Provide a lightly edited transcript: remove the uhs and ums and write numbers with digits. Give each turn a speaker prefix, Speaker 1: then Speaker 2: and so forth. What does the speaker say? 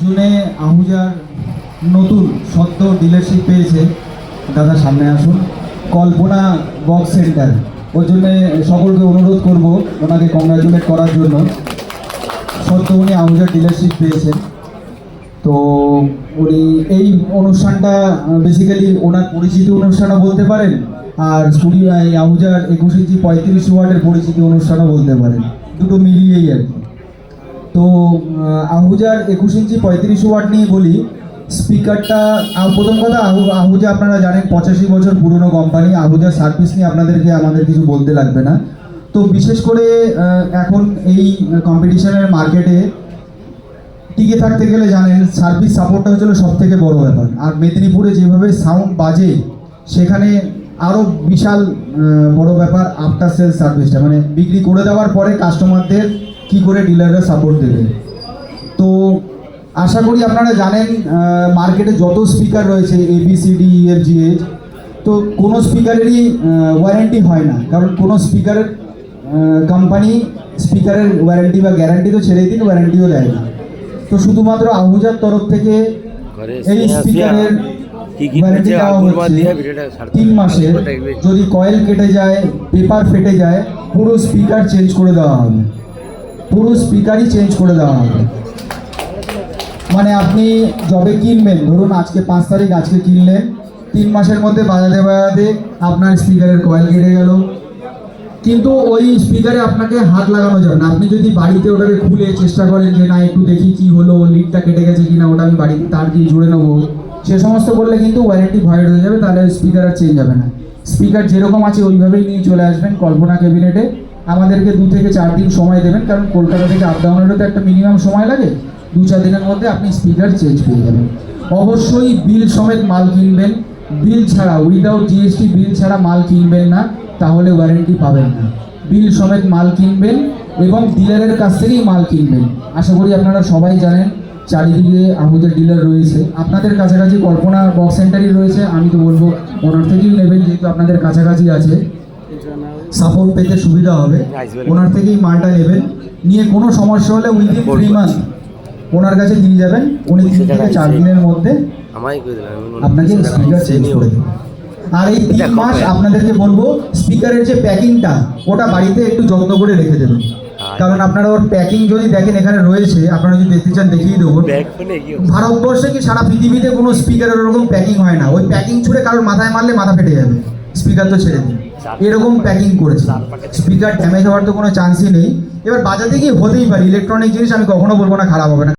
Speaker 1: জুনে আহুজার নতুন সদ্য ডিলারশিপ পেয়েছে দাদা, সামনে আসুন। কল্পনা বক্স সেন্টার, ওর জন্যে সকলকে অনুরোধ করব ওনাকে কংগ্রাচুলেট করার জন্য। সদ্য উনি আহুজার ডিলারশিপ পেয়েছেন। তো উনি এই অনুষ্ঠানটা বেসিক্যালি ওনার পরিচিতি অনুষ্ঠানও বলতে পারেন, আর স্টুডিও এই আহুজার 21 ইঞ্চি 35 ওয়াটের পরিচিতি অনুষ্ঠানও বলতে পারেন, দুটো মিলিয়েই আর কি। তো আহুজার 21 ইঞ্চি 35 ওয়াট নিয়ে বলি। স্পিকারটা প্রথম কথা, আহুজা আপনারা জানেন 85 বছর পুরনো কোম্পানি। আহুজার সার্ভিস নিয়ে আপনাদেরকে আমাদের কিছু বলতে লাগবে না। তো বিশেষ করে এখন এই কম্পিটিশনের মার্কেটে টিকে থাকতে গেলে জানেন সার্ভিস সাপোর্টটা হচ্ছিল সব থেকে বড় ব্যাপার। আর মেদিনীপুরে যেভাবে সাউন্ড বাজে, সেখানে আরও বিশাল বড় ব্যাপার আফটার সেল সার্ভিসটা, মানে বিক্রি করে দেওয়ার পরে কাস্টমারদের কী করে ডিলাররা সাপোর্ট দেবে। তো আশা করি আপনারা জানেন মার্কেটে যত স্পিকার রয়েছে ABCDEFGH, তো কোনো স্পিকারেরই ওয়ারেন্টি হয় না, কারণ কোনো স্পিকারের কোম্পানি স্পিকারের ওয়ারেন্টি বা গ্যারান্টি তো ছেড়েই দিন, ওয়ারেন্টিও দেয় না। তো শুধুমাত্র আহুজার তরফ থেকে এই স্পিকারের ওয়ারেন্টি দেওয়া হচ্ছে 3 মাসের। যদি কয়েল কেটে যায়, পেপার ফেটে যায়, পুরো স্পিকার চেঞ্জ করে দেওয়া হবে, পুরো স্পিকারই চেঞ্জ করে দেওয়া হবে। মানে আপনি যবে কিনবেন, ধরুন আজকে 5 তারিখ, আজকে কিনলেন, 3 মাসের মধ্যে বাজাতে বাজাতে আপনার স্পিকারের কয়েল কেটে গেল, কিন্তু ওই স্পিকারে আপনাকে হাত লাগানো যাবে না। আপনি যদি বাড়িতে ওটাকে খুলে চেষ্টা করেন যে না একটু দেখি কি হলো, লিডটা কেটে গেছে কিনা, ওটা আমি বাড়িতে তার দিয়ে জুড়ে নেবো, সে সমস্ত করলে কিন্তু ওয়ারেন্টি ভয়েড হয়ে যাবে, তাহলে স্পিকার আর চেঞ্জ হবে না। স্পিকার যেরকম আছে ওইভাবেই নিয়ে চলে আসবেন কল্পনা ক্যাবিনেটে। আমাদেরকে 2 থেকে 4 দিন সময় দেবেন, কারণ কলকাতা থেকে আপ ডাউনেরও তো একটা মিনিমাম সময় লাগে। 2-4 দিনের মধ্যে আপনি স্পিকার চেঞ্জ পেয়ে যাবেন। অবশ্যই বিল সমেত মাল কিনবেন, বিল ছাড়া, উইদাউট GST বিল ছাড়া মাল কিনবেন না, তাহলে ওয়ারেন্টি পাবেন না। বিল সমেত মাল কিনবেন এবং ডিলারের কাছ থেকেই মাল কিনবেন। আশা করি আপনারা সবাই জানেন চারিদিকে আহুজার ডিলার রয়েছে, আপনাদের কাছাকাছি কল্পনা বক্স সেন্টারই রয়েছে। আমি তো বলবো ওনার থেকেই নেবেন, যেহেতু আপনাদের কাছাকাছি আছে, সাপোর্ট পেতে সুবিধা হবে। ওনার থেকেই মালটা নেবেন, নিয়ে কোনো সমস্যা হলে উইদিন 3 মান্থ ওনার কাছে দিয়ে যাবেন। উনি 3 থেকে 4 দিনের মধ্যে আপনাকে স্পিকার চেঞ্জ করে দেবেন। আর এই 3 মাস আপনাদেরকে বলবো স্পিকারের যে প্যাকিংটা, ওটা বাড়িতে একটু যত্ন করে রেখে দেবেন, কারণ আপনারা ওর প্যাকিং যদি দেখেন এখানে রয়েছে, আপনারা যদি দেখতে চান দেখিয়ে দেবো। ভারতবর্ষে কি সারা পৃথিবীতে কোনো স্পিকারের ওরকম প্যাকিং হয় না। ওই প্যাকিং ছুঁড়ে কারোর মাথায় মারলে মাথা ফেটে যাবে, স্পিকার তো ছেড়ে দিন, এরকম প্যাকিং করেছে। স্পিকার ড্যামেজ হওয়ার তো কোনো চান্সই নেই। এবার বাজাতে গিয়ে হতেই পারে, ইলেকট্রনিক জিনিস আমি কখনো বলবো না খারাপ হবে না।